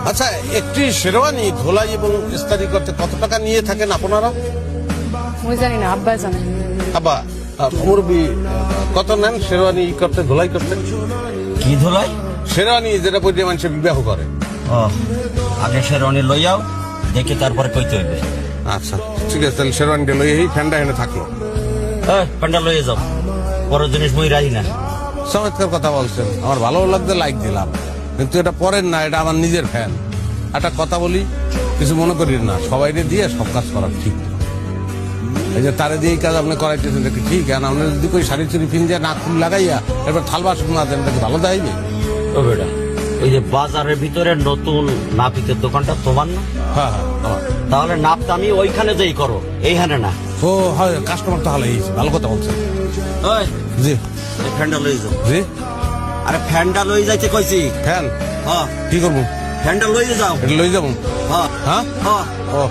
আচ্ছা, একটি শেরওয়ানি ধোলাই এবং ইস্তারি করতে কত টাকা নিয়ে থাকেন আপনারা? মুই জানি না, আব্বা জানে। আবার মুরব্বী কত নেন শেরওয়ানি করতে, ধোলাই করতে? কি ধুলাই? শেরওয়ানি যেটা পরে মানুষের বিবাহ করে। ও, আগে শেরওয়ানি লইয়াও, দেখে তারপরে কইতে হইবে। আচ্ছা ঠিক আছে, তাহলে শেরওয়ানিটা লই এই ফ্যানটা এনে থাকলো। প্যান্ডা লইয়ে যাও, পরের জিনিস মই রাহি না। চমৎকার কথা বলছেন, আমার ভালো লাগছে, লাইক দিলাম। কিন্তু এটা পরের না, এটা আমার নিজের ফ্যান। একটা কথা বলি, কিছু মনে করি না, সবাইকে দিয়ে সব কাজ করা ঠিক না। এই যে তারে দিয়ে এই কাজ আপনি করাইতেছেন, এটা কি ঠিক? কেন আপনি যদি কই শাড়ি চুরি ফিন দিয়ে নাক ফুল লাগাইয়া এবার থাল বাসন না দেন, এটা কি ভালো দেয়নি? ও বেটা, ওই যে বাজারের ভিতরে নতুন নাপিতের দোকানটা তোমার না? হ্যাঁ হ্যাঁ আমার। তাহলে নাপটা আমি ওইখানে যেই করো, এইখানে না। ও হয়, কাস্টমার তাহলে এই ভালো কথা বলছেন। ওই, জি এই ফ্যানটা লই যাও। জি। আরে ফ্যানটা লই যাইতে কইছি। ফ্যান হ্যাঁ, কি করবো? ফ্যানটা লই যাও। এটা লই যাবো? হ্যাঁ হ্যাঁ হ্যাঁ। ও